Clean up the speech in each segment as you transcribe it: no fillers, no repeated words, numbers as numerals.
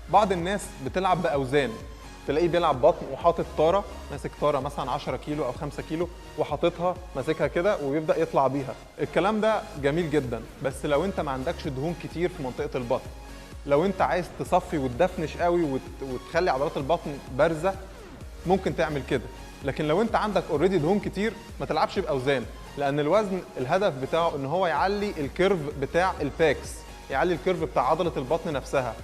بعض الناس بتلعب باوزان، تلاقيه بيلعب بطن وحاطط طاره، ماسك طاره مثلا 10 كيلو او 5 كيلو وحاططها ماسكها كده ويبدا يطلع بيها. الكلام ده جميل جدا، بس لو انت ما عندكش دهون كتير في منطقه البطن، لو انت عايز تصفي وتدفنش قوي وتخلي عضلات البطن بارزه، ممكن تعمل كده. لكن لو انت عندك اوريدي دهون كتير، ما تلعبش باوزان، لان الوزن الهدف بتاعه ان هو يعلي الكيرف بتاع الباكس، يعلي الكيرف بتاع عضله البطن نفسها.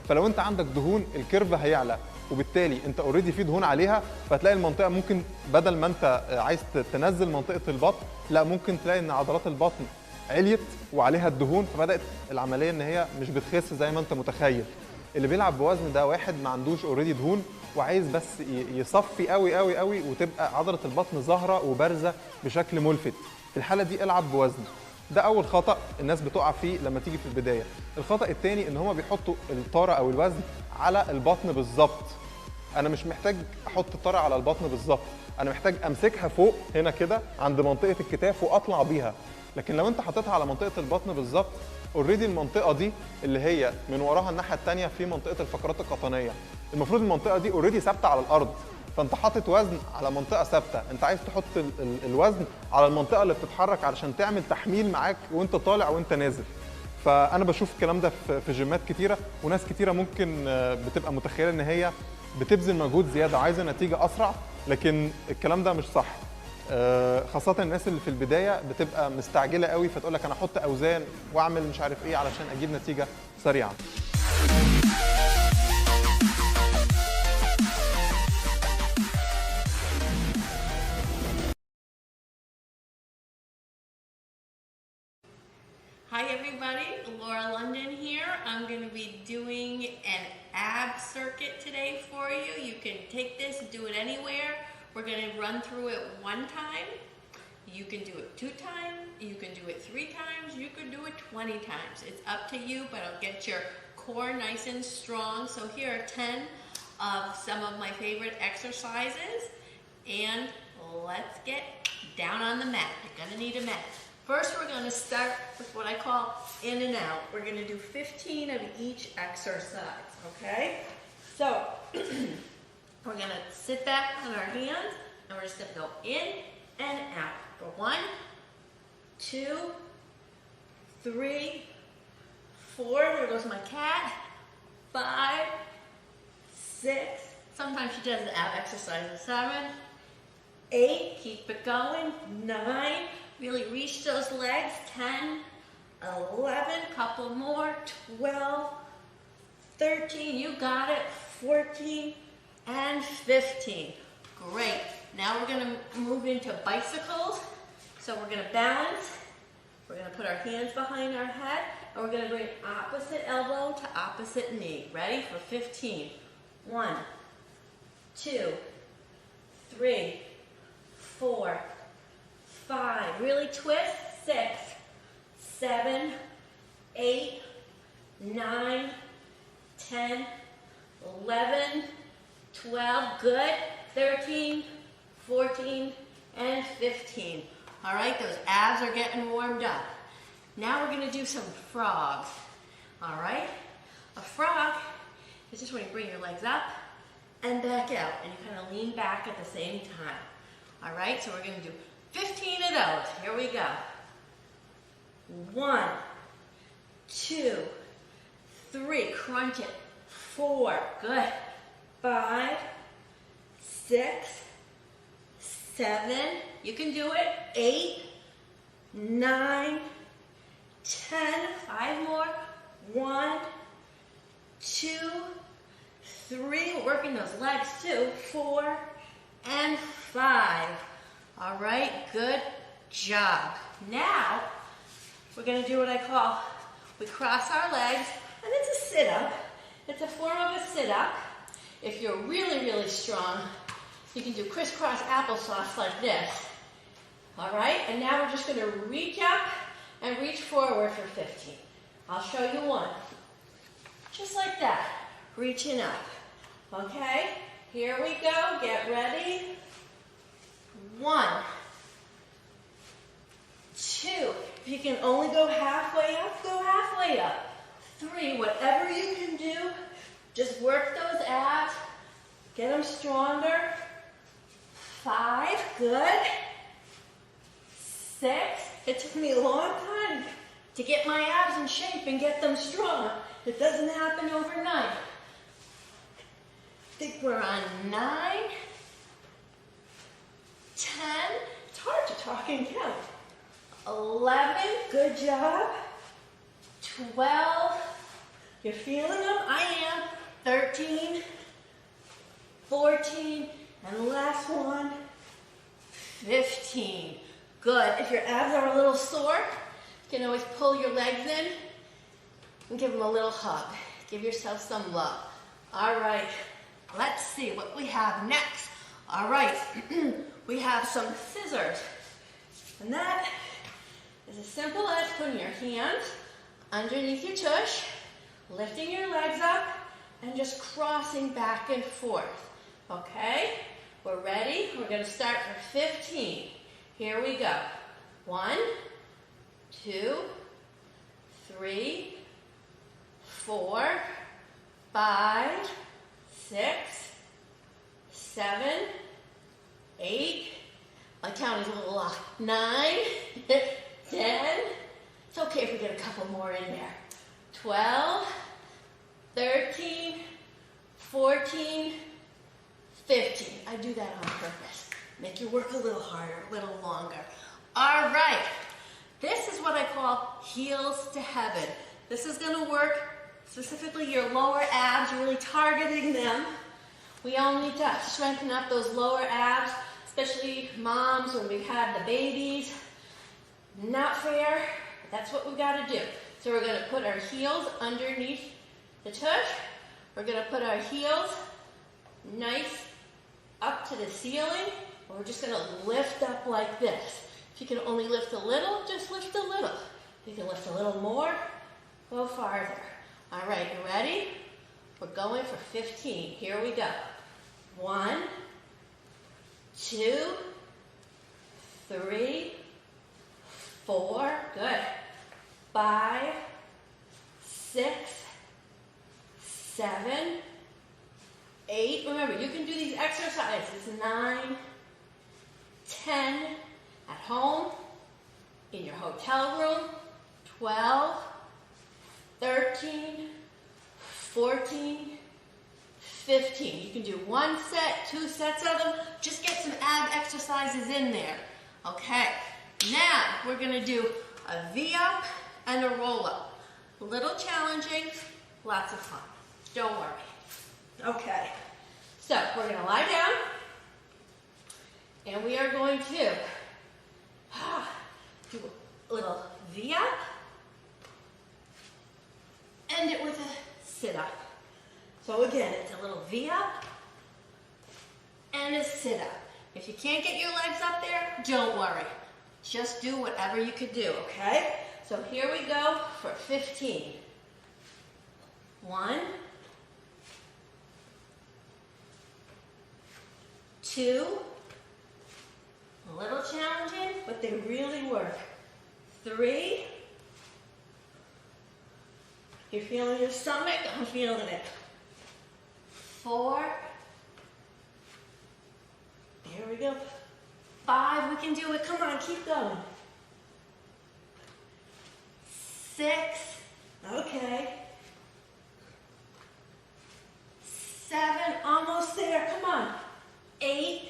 فلو انت عندك دهون الكيرف هيعلى، وبالتالي انت اوريدي في دهون عليها، فتلاقي المنطقه ممكن بدل ما انت عايز تنزل منطقه البطن، لا ممكن تلاقي ان عضلات البطن عليت وعليها الدهون، فبدات العمليه ان هي مش بتخس زي ما انت متخيل. اللي بيلعب بوزن ده واحد ما عندوش اوريدي دهون وعايز بس يصفي قوي قوي قوي وتبقى عضله البطن ظاهره وبارزه بشكل ملفت. في الحاله دي العب بوزن. ده اول خطا الناس بتقع فيه لما تيجي في البدايه. الخطا الثاني ان هم بيحطوا الطاره او الوزن على البطن بالظبط. انا مش محتاج احط الطاره على البطن بالظبط، انا محتاج امسكها فوق هنا كده عند منطقه الكتاف واطلع بيها. لكن لو انت حطيتها على منطقه البطن بالظبط، اوريدي المنطقه دي اللي هي من وراها الناحيه الثانيه في منطقه الفقرات القطنيه، المفروض المنطقه دي اوريدي ثابته على الارض، فانت حاطط وزن على منطقه ثابته، انت عايز تحط الوزن على المنطقه اللي بتتحرك علشان تعمل تحميل معاك وانت طالع وانت نازل. فانا بشوف الكلام ده في جيمات كتيره، وناس كتيره ممكن بتبقى متخيله ان هي بتبذل مجهود زياده وعايزه نتيجه اسرع، لكن الكلام ده مش صح. خاصه الناس اللي في البدايه بتبقى مستعجله قوي، فتقول لك انا احط اوزان واعمل مش عارف ايه علشان اجيب نتيجه سريعه. Hi everybody, Laura London here. I'm going to be doing an ab circuit today for you. You can take this and do it anywhere. We're going to run through it one time. You can do it 2 times. You can do it 3 times. You can do it 20 times. It's up to you, but it'll get your core nice and strong. So here are 10 of some of my favorite exercises. And let's get down on the mat. You're going to need a mat. First, we're going to start with what I call in and out. We're going to do 15 of each exercise, okay? So, we're going to sit back on our hands, and we're just going to go in and out. For 1, 2, 3, 4, there goes my cat, 5, 6, sometimes she does the ab exercises, 7, 8, keep it going, 9, really reach those legs, 10, 11, couple more, 12, 13, you got it, 14, and 15. Great. Now we're going to move into bicycles. So we're going to balance, we're going to put our hands behind our head, and we're going to bring opposite elbow to opposite knee. Ready? For 15. 1, 2, 3, 4, 5, really twist, 6, 7, 8, 9, 10, 11, 12, good, 13, 14, and 15. All right, those abs are getting warmed up. Now we're going to do some frogs. All right, a frog is just when you bring your legs up and back out, and you kind of lean back at the same time. All right, so we're going to do 15 of those. Here we go. 1, 2, 3, crunch it. 4, good. 5, 6, 7, you can do it. 8, 9, 10, 5 more. 1, 2, 3, working those legs too. 4, and 5. All right, good job. Now, we're going to do what I call, we cross our legs, and it's a sit-up. It's a form of a sit-up. If you're really, really strong, you can do crisscross applesauce like this. All right, and now we're just going to reach up and reach forward for 15. I'll show you one. Just like that, reaching up. Okay, here we go, get ready. 1, 2, if you can only go halfway up, go halfway up. 3, whatever you can do, Just work those abs. Get them stronger. 5, good. 6, it took me a long time to get my abs in shape and get them strong. It doesn't happen overnight. I think we're on 9, 10, it's hard to talk and count. 11, good job. 12, you're feeling them? I am. 13, 14, and last one, 15. Good. If your abs are a little sore, you can always pull your legs in and give them a little hug. Give yourself some love. All right, let's see what we have next. All right, we have some scissors. And that is as simple as putting your hands underneath your tush, lifting your legs up, and just crossing back and forth. Okay, we're ready. We're going to start for 15. Here we go. 1, 2, 3, 4, 5, 6, 7, 8. My count is a little off. 9, 10. It's okay if we get a couple more in there. 12, 13, 14, 15. I do that on purpose. Make you work a little harder, a little longer. All right. This is what I call heels to heaven. This is going to work specifically your lower abs, really targeting them. We all need to strengthen up those lower abs, especially moms when we've had the babies. Not fair, but that's what we've got to do. So we're going to put our heels underneath the tush. We're going to put our heels nice up to the ceiling. We're just going to lift up like this. If you can only lift a little, just lift a little. If you can lift a little more, go farther. All right, you ready? We're going for 15. Here we go. 1, 2, 3, 4, good. 5, 6, 7, 8. Remember, you can do these exercises. 9, 10, at home, in your hotel room. 12, 13, 14, 15. You can do 1 set, 2 sets of them. Just get some ab exercises in there. Okay, now we're going to do a V-up and a roll-up. A little challenging, lots of fun. Don't worry. Okay, so we're going to lie down, and we are going to do a little V-up, end it with a sit-up. So again, it's a little V-up and a sit-up. If you can't get your legs up there, don't worry. Just do whatever you could do, okay? So here we go for 15. 1, 2, a little challenging, but they really work. 3, you're feeling your stomach, I'm feeling it. 4, here we go. 5, we can do it, come on, keep going. 6, okay. 7, almost there, come on. 8,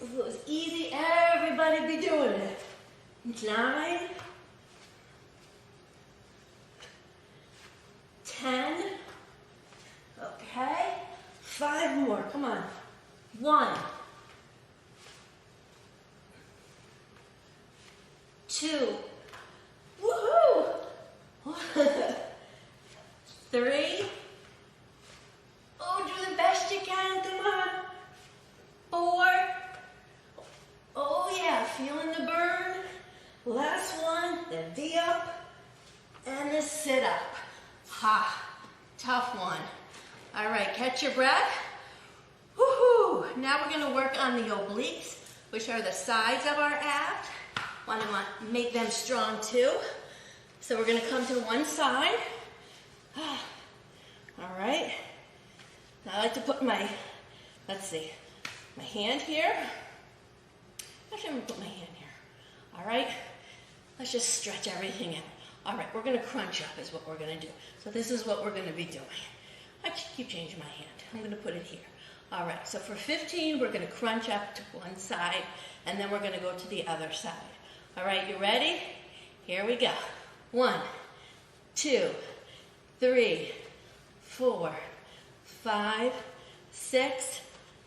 if it was easy, everybody be doing it. 9, 10, okay. 5 more, come on. 1, 2, woohoo! 3, oh, do the best you can, come on. 4, oh yeah, feeling the burn. Last one, the V-up and the sit-up. Ha, tough one. All right, catch your breath. Woohoo! Now we're gonna work on the obliques, which are the sides of our abs. Want to make them strong too. So we're gonna come to one side. All right, Now I like to put my, let's see, my hand here. Actually, I'm gonna put my hand here. All right, let's just stretch everything out. All right, we're gonna crunch up is what we're gonna do. So this is what we're gonna be doing. I keep changing my hand. I'm gonna put it here. All right, so for 15, we're gonna crunch up to one side, and then we're gonna go to the other side. All right, you ready? Here we go. 1, 2, 3, 4, 5, 6,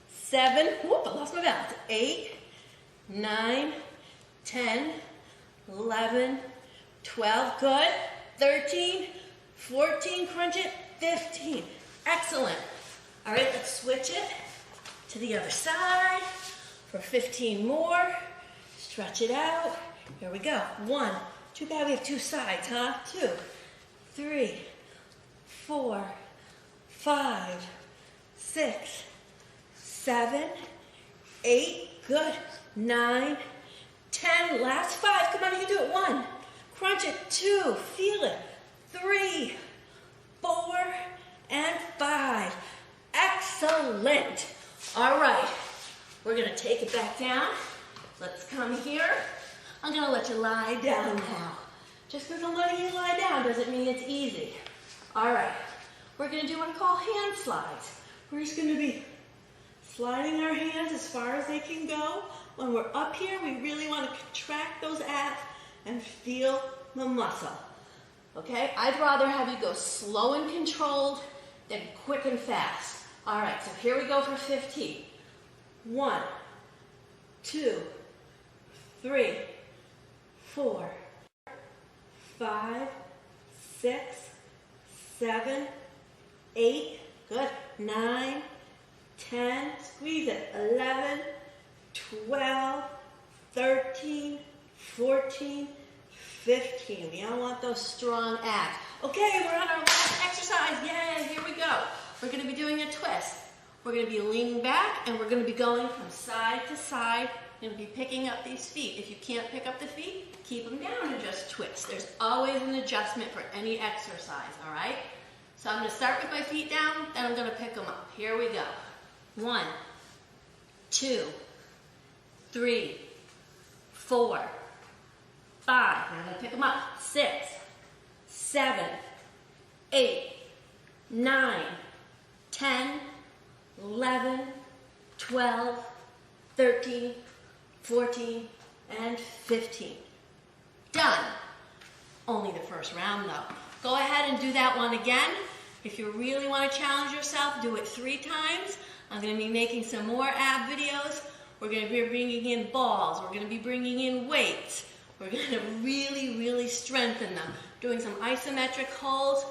7, whoop, I lost my balance. 8, 9, 10, 11, 12, good. 13, 14, crunch it, 15. Excellent. All right, let's switch it to the other side for 15 more. Stretch it out. Here we go. 1, too bad we have 2 sides, huh? 2, 3, 4, 5, 6, 7, 8, good. 9, 10, last 5. Come on, you can do it. 1, crunch it. 2, feel it. 3, 4, and 5. Excellent. All right, we're gonna take it back down. Let's come here. I'm gonna let you lie down now. Just because I'm letting you lie down doesn't mean it's easy. All right, we're gonna do what I call hand slides. We're just gonna be sliding our hands as far as they can go. When we're up here, we really wanna contract those abs and feel the muscle. Okay, I'd rather have you go slow and controlled than quick and fast. All right, so here we go for 15. 1, 2, 3, 4, 5, 6, 7, 8, good. 9, 10, squeeze it. 11, 12, 13, 14, 15. We don't want those strong abs. Okay, we're on our last exercise. Yay, here we go. We're going to be doing a twist. We're going to be leaning back and we're going to be going from side to side and be picking up these feet. If you can't pick up the feet, keep them down and just twist. There's always an adjustment for any exercise, all right? So I'm going to start with my feet down, then I'm going to pick them up. Here we go. 1, 2, 3, 4, 5. Now I'm going to pick them up. 6, 7, 8, 9, 10, 11, 12, 13, 14, and 15. Done. Only the first round though. Go ahead and do that one again. If you really want to challenge yourself, do it 3 times. I'm going to be making some more ab videos. We're going to be bringing in balls. We're going to be bringing in weights. We're going to really strengthen them. Doing some isometric holds.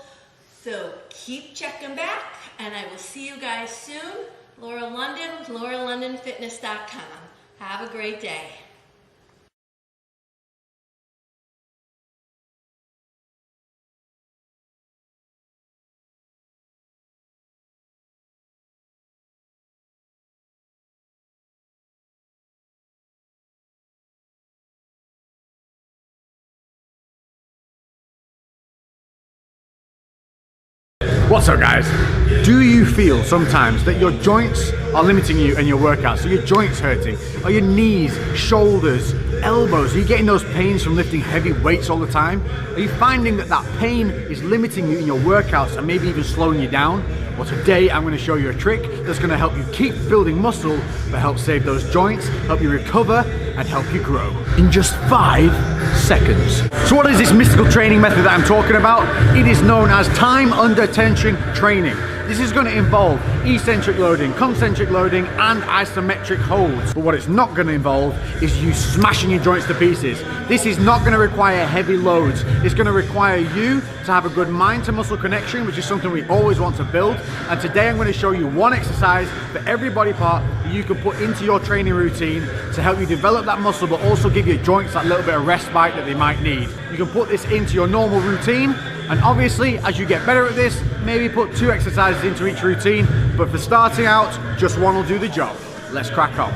So keep checking back, and I will see you guys soon. Laura London with LauraLondonFitness.com. Have a great day. What's up, guys? Do you feel sometimes that your joints are limiting you in your workouts? So your joints hurting? Are your knees, shoulders, elbows? Are you getting those pains from lifting heavy weights all the time? Are you finding that that pain is limiting you in your workouts and maybe even slowing you down? Well, today I'm going to show you a trick that's going to help you keep building muscle, but help save those joints, help you recover, and help you grow in just 5 seconds. So what is this mystical training method that I'm talking about? It is known as time under tension training. This is going to involve eccentric loading, concentric loading, and isometric holds. But what it's not going to involve is you smashing your joints to pieces. This is not going to require heavy loads. It's going to require you to have a good mind to muscle connection, which is something we always want to build. And today I'm going to show you one exercise for every body part that you can put into your training routine to help you develop that muscle, but also give your joints that little bit of respite that they might need. You can put this into your normal routine, and obviously as you get better at this, maybe put 2 exercises into each routine, but for starting out, just one will do the job. Let's crack on.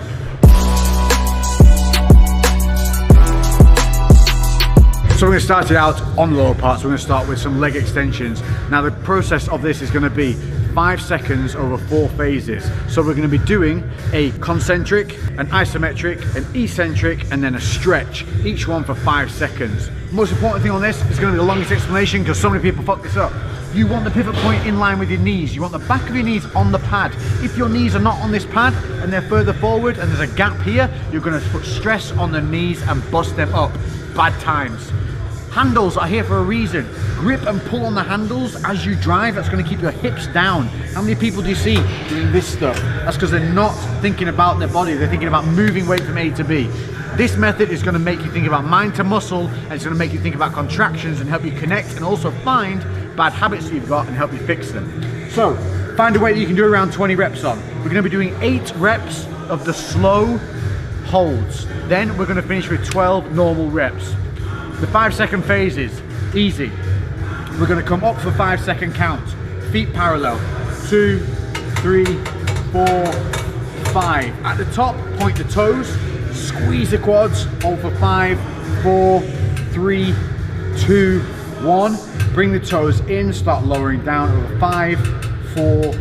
So we're going to start it out on lower parts. We're going to start with some leg extensions. Now the process of this is going to be 5 seconds over 4 phases. So we're going to be doing a concentric, an isometric, an eccentric, and then a stretch, each one for 5 seconds. Most important thing on this is going to be the longest explanation because so many people fuck this up. You want the pivot point in line with your knees. You want the back of your knees on the pad. If your knees are not on this pad and they're further forward and there's a gap here, you're going to put stress on the knees and bust them up. Bad times. Handles are here for a reason. Grip and pull on the handles as you drive. That's going to keep your hips down. How many people do you see doing this stuff? That's because they're not thinking about their body. They're thinking about moving weight from A to B. This method is going to make you think about mind to muscle, and it's going to make you think about contractions and help you connect and also find bad habits that you've got and help you fix them. So, find a weight that you can do around 20 reps on. We're going to be doing 8 reps of the slow holds. Then we're going to finish with 12 normal reps. The 5-second phases, easy. We're going to come up for 5-second count. Feet parallel. 2, 3, 4, 5. At the top, point the toes. Squeeze the quads. Hold for 5, 4, 3, 2, 1. Bring the toes in. Start lowering down over 5, 4,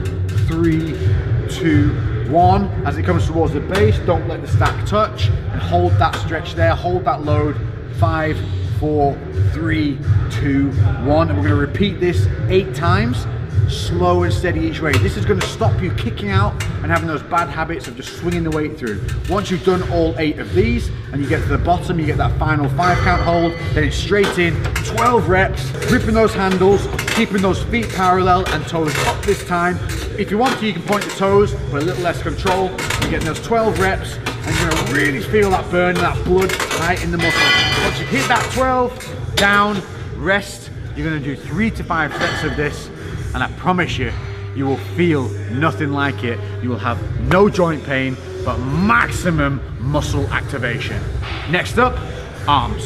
3, 2, 1. As it comes towards the base, don't let the stack touch. And hold that stretch there. Hold that load. 5, 4, 3, 2, 1. And we're going to repeat this 8 times, slow and steady each way. This is going to stop you kicking out and having those bad habits of just swinging the weight through. Once you've done all 8 of these and you get to the bottom, you get that final 5 count hold, then it's straight in, 12 reps, gripping those handles, keeping those feet parallel and toes up this time. If you want to, you can point the toes with a little less control. You're getting those 12 reps and you're going to really feel that burn, that blood right in the muscle. Once you hit that 12, down, rest. You're going to do 3 to 5 sets of this, and I promise you, you will feel nothing like it. You will have no joint pain, but maximum muscle activation. Next up, arms.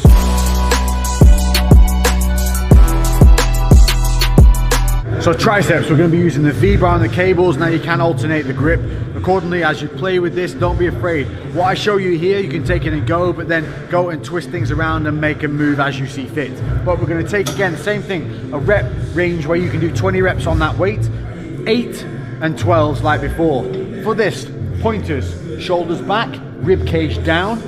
So triceps, we're going to be using the V-bar and the cables. Now you can alternate the grip accordingly as you play with this. Don't be afraid. What I show you here, you can take it and go, but then go and twist things around and make a move as you see fit. But we're going to take, again, the same thing, a rep range where you can do 20 reps on that weight, 8 and 12s like before. For this, pointers, shoulders back, rib cage down,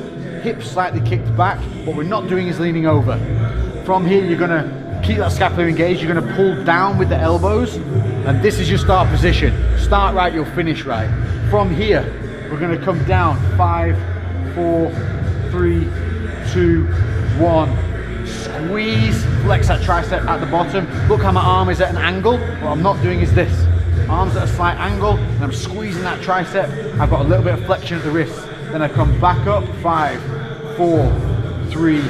hips slightly kicked back. What we're not doing is leaning over. From here, you're going to keep that scapula engaged. You're going to pull down with the elbows, and this is your start position. Start right, you'll finish right. From here, we're going to come down. 5, 4, 3, 2, 1. Squeeze, flex that tricep at the bottom. Look how my arm is at an angle. What I'm not doing is this. Arms at a slight angle, and I'm squeezing that tricep. I've got a little bit of flexion at the wrist. Then I come back up. 5, 4, 3,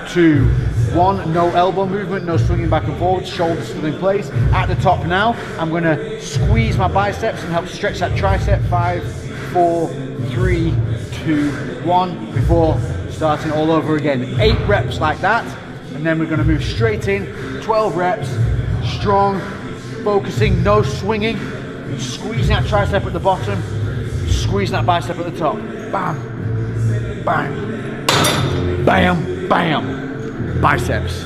2, 1, no elbow movement, no swinging back and forward, shoulders still in place. At the top now, I'm going to squeeze my biceps and help stretch that tricep. 5, 4, 3, 2, 1, before starting all over again. 8 reps like that, and then we're going to move straight in, 12 reps, strong, focusing, no swinging, squeezing that tricep at the bottom, squeezing that bicep at the top. Bam, bam, bam, bam. Biceps.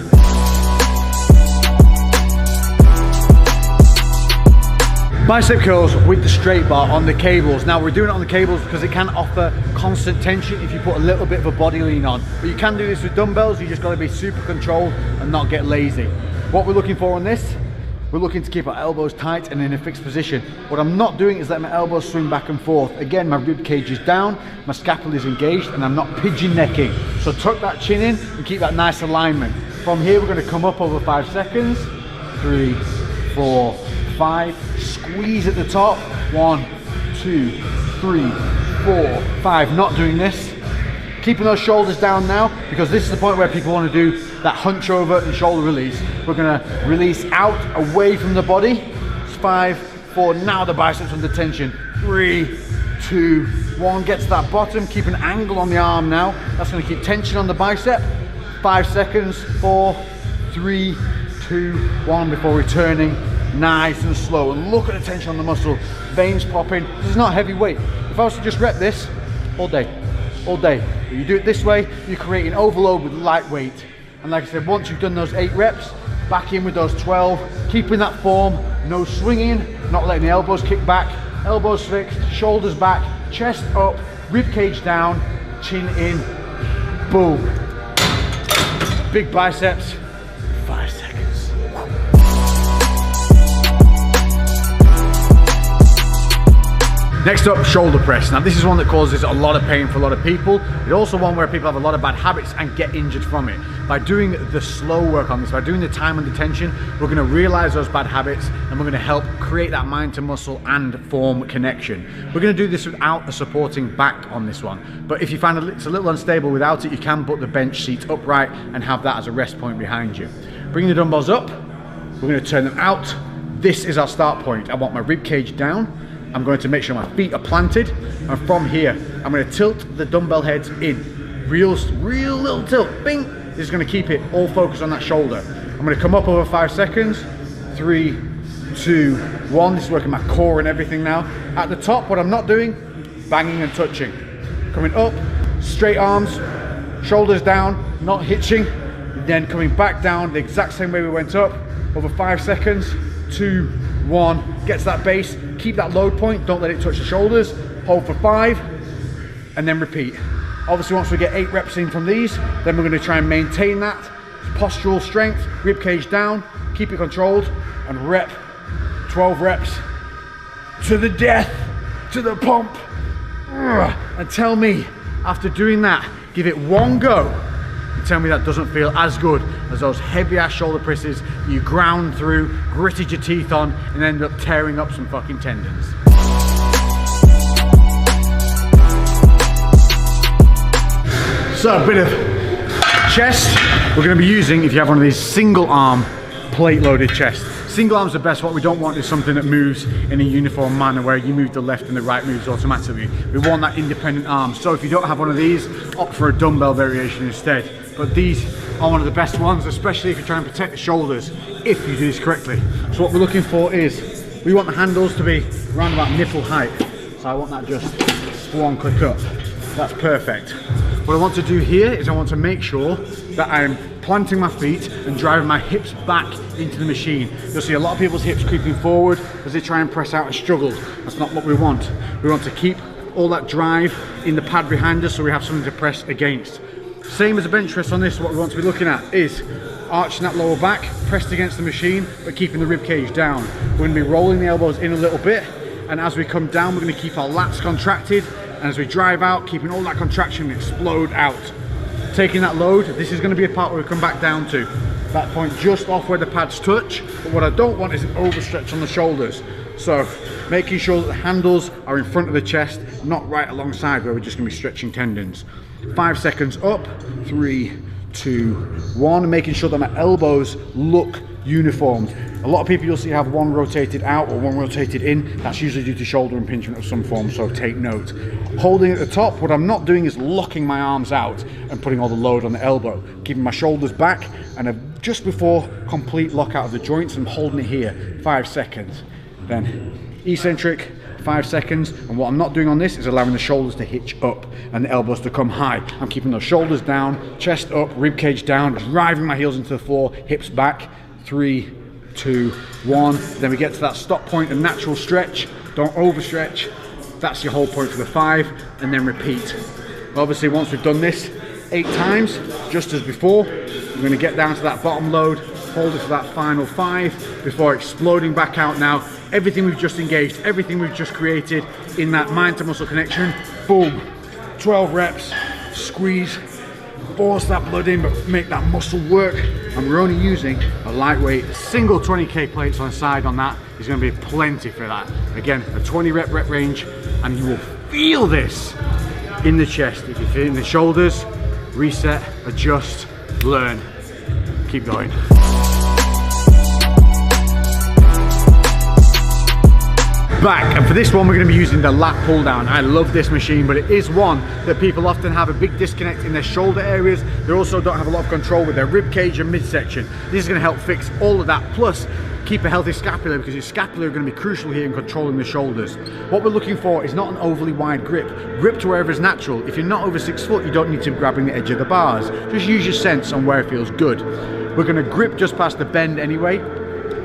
Bicep curls with the straight bar on the cables. Now we're doing it on the cables because it can offer constant tension if you put a little bit of a body lean on. But you can do this with dumbbells. You just got to be super controlled and not get lazy. What we're looking for on this, we're looking to keep our elbows tight and in a fixed position. What I'm not doing is letting my elbows swing back and forth. Again, my rib cage is down, my scapula is engaged, and I'm not pigeon necking. So tuck that chin in and keep that nice alignment. From here, we're going to come up over 5 seconds. 3, 4, 5. Squeeze at the top. 1, 2, 3, 4, 5. Not doing this. Keeping those shoulders down now, because this is the point where people want to do that hunch over and shoulder release. We're going to release out, away from the body. 5, 4, now the biceps under tension. 3, 2, 1, get to that bottom. Keep an angle on the arm now. That's going to keep tension on the bicep. 5 seconds, 4, 3, 2, 1, before returning. Nice and slow. And look at the tension on the muscle. Veins popping. This is not heavy weight. If I was to just rep this all day, but you do it this way, you create an overload with light weight. And like I said, once you've done those 8 reps, back in with those 12, keeping that form, No swinging, not letting the elbows kick back, elbows fixed, shoulders back, chest up, rib cage down, chin in, boom. Big biceps, 5 seconds. Next up, shoulder press. Now this is one that causes a lot of pain for a lot of people. It's also one where people have a lot of bad habits and get injured from it. By doing the slow work on this, by doing the time under tension, we're gonna realize those bad habits and we're gonna help create that mind to muscle and form connection. We're gonna do this without a supporting back on this one. But if you find it's a little unstable without it, you can put the bench seat upright and have that as a rest point behind you. Bring the dumbbells up, we're gonna turn them out. This is our start point. I want my rib cage down. I'm going to make sure my feet are planted, and from here, I'm going to tilt the dumbbell heads in. Real little tilt, bing! This is going to keep it all focused on that shoulder. I'm going to come up over 5 seconds. 3, 2, 1. This is working my core and everything now. At the top, what I'm not doing, banging and touching. Coming up, straight arms, shoulders down, not hitching. Then coming back down the exact same way we went up, over 5 seconds. 2, 1, get to that base, keep that load point, don't let it touch the shoulders, hold for 5, and then repeat. Obviously once we get 8 reps in from these, then we're going to try and maintain that postural strength, rib cage down, keep it controlled, and rep 12 reps to the death, to the pump. And tell me, after doing that, give it one go, and tell me that doesn't feel as good as those heavy ass shoulder presses you ground through, gritted your teeth on, and ended up tearing up some fucking tendons. So a bit of chest we're going to be using if you have one of these single arm plate loaded chests. Single arm's the best. What we don't want is something that moves in a uniform manner where you move the left and the right moves automatically. We want that independent arm. So if you don't have one of these, opt for a dumbbell variation instead. But these are one of the best ones, especially if you're trying to protect the shoulders, if you do this correctly. So what we're looking for is, we want the handles to be around about nipple height. So I want that just one click up. That's perfect. What I want to do here is I want to make sure that I'm planting my feet and driving my hips back into the machine. You'll see a lot of people's hips creeping forward as they try and press out and struggle. That's not what we want. We want to keep all that drive in the pad behind us so we have something to press against. Same as a bench press on this, what we want to be looking at is arching that lower back, pressed against the machine, but keeping the rib cage down. We're going to be rolling the elbows in a little bit, and as we come down, we're going to keep our lats contracted, and as we drive out, keeping all that contraction and explode out. Taking that load, this is going to be a part where we come back down to. That point just off where the pads touch, but what I don't want is an overstretch on the shoulders. So making sure that the handles are in front of the chest, not right alongside where we're just going to be stretching tendons. 5 seconds up, 3, 2, 1, making sure that my elbows look uniformed. A lot of people you'll see have one rotated out or one rotated in. That's usually due to shoulder impingement of some form, so take note. Holding at the top, what I'm not doing is locking my arms out and putting all the load on the elbow. Keeping my shoulders back, and just before complete lockout of the joints, I'm holding it here, 5 seconds. Then eccentric, 5 seconds, and what I'm not doing on this is allowing the shoulders to hitch up and the elbows to come high. I'm keeping those shoulders down, chest up, rib cage down, driving my heels into the floor, hips back. 3, 2, 1. Then we get to that stop point and natural stretch. Don't overstretch. That's your whole point for the 5, and then repeat. Obviously, once we've done this 8 times, just as before, we're going to get down to that bottom load, hold it for that final 5 before exploding back out now. Everything we've just engaged, everything we've just created in that mind to muscle connection, boom, 12 reps, squeeze, force that blood in, but make that muscle work. And we're only using a lightweight single 20k plates on the side. On that is going to be plenty for that. Again, a 20 rep range, and you will feel this in the chest. If you feel it in the shoulders, reset, adjust, learn, keep going. Back, and for this one we're going to be using the lat pull down. I love this machine, but it is one that people often have a big disconnect in their shoulder areas. They also don't have a lot of control with their rib cage and midsection. This is going to help fix all of that, plus keep a healthy scapula, because your scapula are going to be crucial here in controlling the shoulders. What we're looking for is not an overly wide grip. Grip to wherever is natural. If you're not over 6 foot, you don't need to be grabbing the edge of the bars. Just use your sense on where it feels good. We're going to grip just past the bend anyway.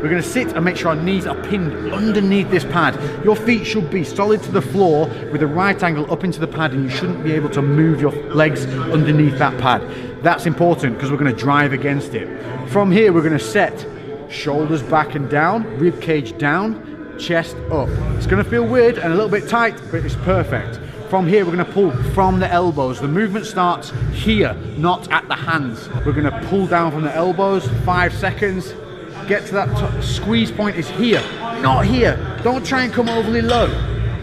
We're gonna sit and make sure our knees are pinned underneath this pad. Your feet should be solid to the floor with a right angle up into the pad, and you shouldn't be able to move your legs underneath that pad. That's important because we're gonna drive against it. From here, we're gonna set shoulders back and down, rib cage down, chest up. It's gonna feel weird and a little bit tight, but it's perfect. From here, we're gonna pull from the elbows. The movement starts here, not at the hands. We're gonna pull down from the elbows, 5 seconds. Get to that top. Squeeze point is here, not here. Don't try and come overly low.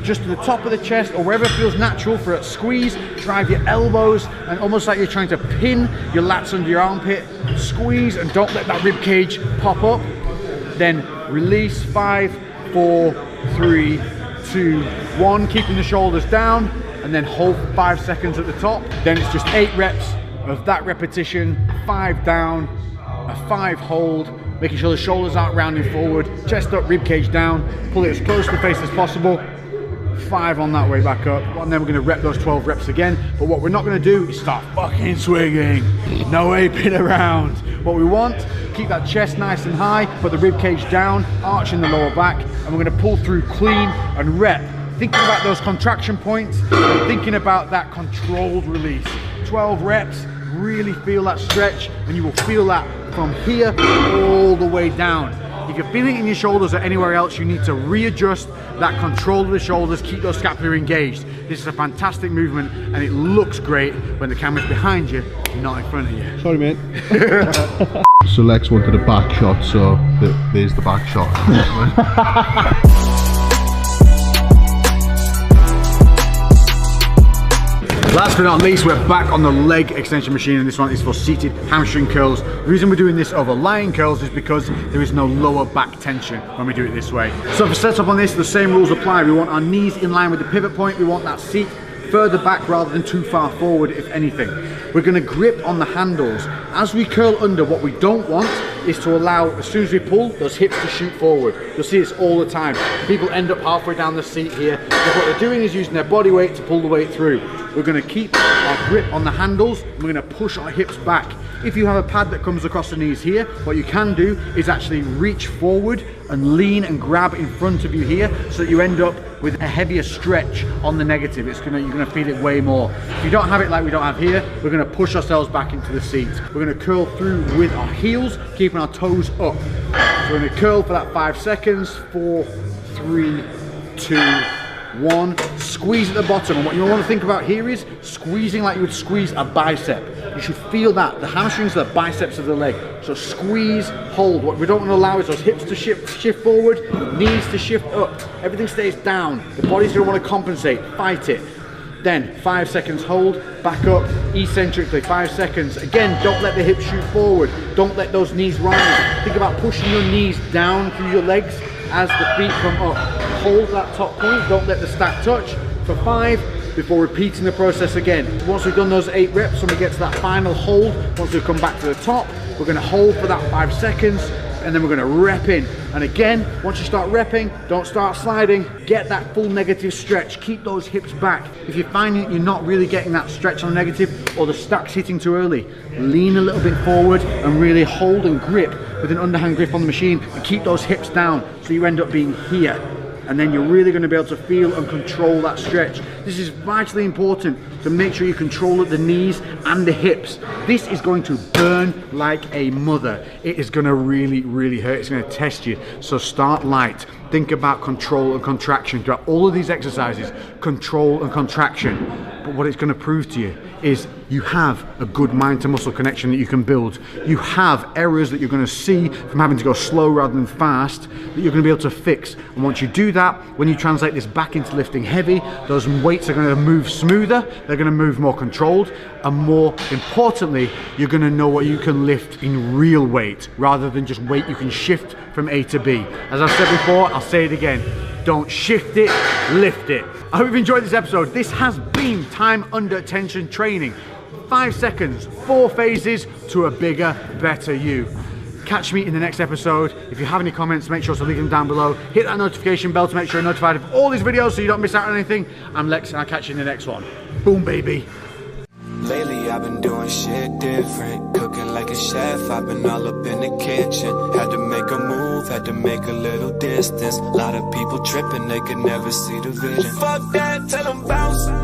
Just to the top of the chest or wherever it feels natural for a squeeze. Drive your elbows and almost like you're trying to pin your lats under your armpit. Squeeze and don't let that rib cage pop up. Then release, 5, 4, 3, 2, 1. Keeping the shoulders down and then hold for 5 seconds at the top. Then it's just 8 reps of that repetition. 5 down, a 5 hold. Making sure the shoulders aren't rounding forward, chest up, rib cage down, pull it as close to the face as possible. 5 on that way back up, and then we're gonna rep those 12 reps again. But what we're not gonna do is start fucking swinging. No aping around. What we want, keep that chest nice and high, put the rib cage down, arching the lower back, and we're gonna pull through clean and rep. Thinking about those contraction points, and thinking about that controlled release. 12 reps, really feel that stretch, and you will feel that from here all the way down. If you're feeling it in your shoulders or anywhere else, you need to readjust that control of the shoulders, keep those scapula engaged. This is a fantastic movement and it looks great when the camera's behind you, not in front of you. Sorry mate. So Lex wanted a back shot, so there's the back shot. Last but not least, we're back on the leg extension machine, and this one is for seated hamstring curls. The reason we're doing this over lying curls is because there is no lower back tension when we do it this way. So for setup on this, the same rules apply. We want our knees in line with the pivot point. We want that seat further back rather than too far forward, if anything. We're gonna grip on the handles. As we curl under, what we don't want is to allow, as soon as we pull, those hips to shoot forward. You'll see this all the time. People end up halfway down the seat here. Because what they're doing is using their body weight to pull the weight through. We're gonna keep our grip on the handles, and we're gonna push our hips back. If you have a pad that comes across the knees here, what you can do is actually reach forward and lean and grab in front of you here, so that you end up with a heavier stretch on the negative. You're gonna feel it way more. If you don't have it like we don't have here, we're gonna push ourselves back into the seat. We're gonna curl through with our heels, keeping our toes up. So we're gonna curl for that 5 seconds. 4, 3, 2, 1. Squeeze at the bottom, and what you want to think about here is squeezing like you would squeeze a bicep. You should feel that. The hamstrings are the biceps of the leg. So squeeze, hold. What we don't want to allow is those hips to shift forward, knees to shift up. Everything stays down. The body's going to want to compensate. Fight it. Then 5 seconds hold, back up, eccentrically, 5 seconds. Again, don't let the hips shoot forward. Don't let those knees rise. Think about pushing your knees down through your legs as the feet come up. Hold that top point, don't let the stack touch for 5 before repeating the process again. Once we've done those 8 reps and we get to that final hold, once we come back to the top, we're gonna hold for that 5 seconds, and then we're gonna rep in. And again, once you start repping, don't start sliding, get that full negative stretch, keep those hips back. If you're finding you're not really getting that stretch on the negative, or the stack's hitting too early, lean a little bit forward and really hold and grip with an underhand grip on the machine, and keep those hips down so you end up being here. And then you're really going to be able to feel and control that stretch. This is vitally important to make sure you control at the knees and the hips. This is going to burn like a mother. It is going to really, really hurt. It's going to test you. So start light. Think about control and contraction. Throughout all of these exercises, control and contraction. But what it's going to prove to you is you have a good mind to muscle connection that you can build. You have errors that you're going to see from having to go slow rather than fast that you're going to be able to fix. And once you do that, when you translate this back into lifting heavy, those weights are going to move smoother, they're going to move more controlled, and more importantly, you're going to know what you can lift in real weight rather than just weight you can shift from A to B. As I've said before, I'll say it again. Don't shift it, lift it. I hope you've enjoyed this episode. This has been time under tension training. 5 seconds, 4 phases to a bigger, better you. Catch me in the next episode. If you have any comments, make sure to leave them down below. Hit that notification bell to make sure you're notified of all these videos so you don't miss out on anything. I'm Lex and I'll catch you in the next one. Boom, baby. Lately I've been doing shit different, cooking like a chef. I've been all up in the kitchen, had to make a move. had to make a little distance. A lot of people tripping, they could never see the vision. Fuck that, tell them bounce.